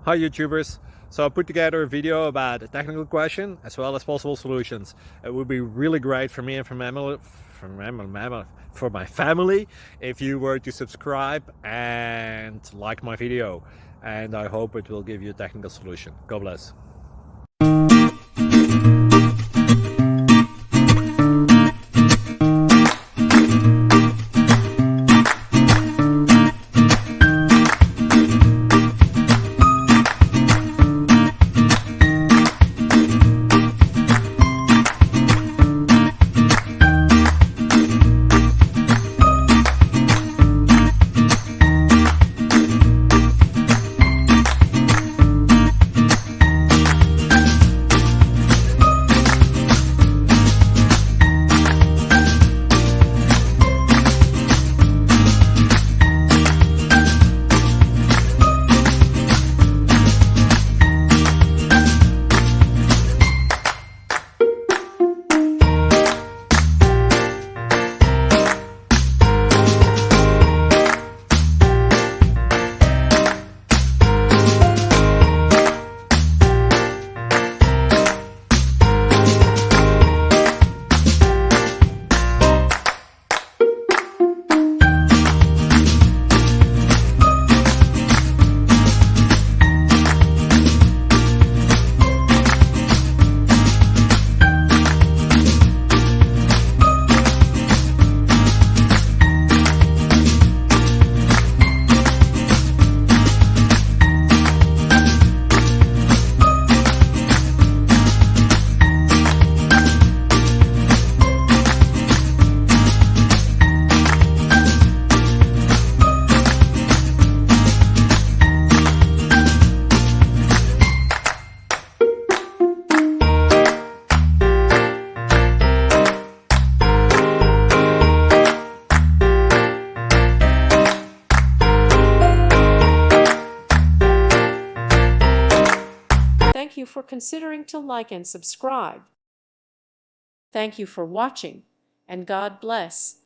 Hi YouTubers! So I put together a video about a technical question as well as possible solutions. It would be really great for me and for my family if you were to subscribe and like my video, and I hope it will give you a technical solution. God bless. Thank you for considering to like and subscribe. Thank you for watching, and God bless.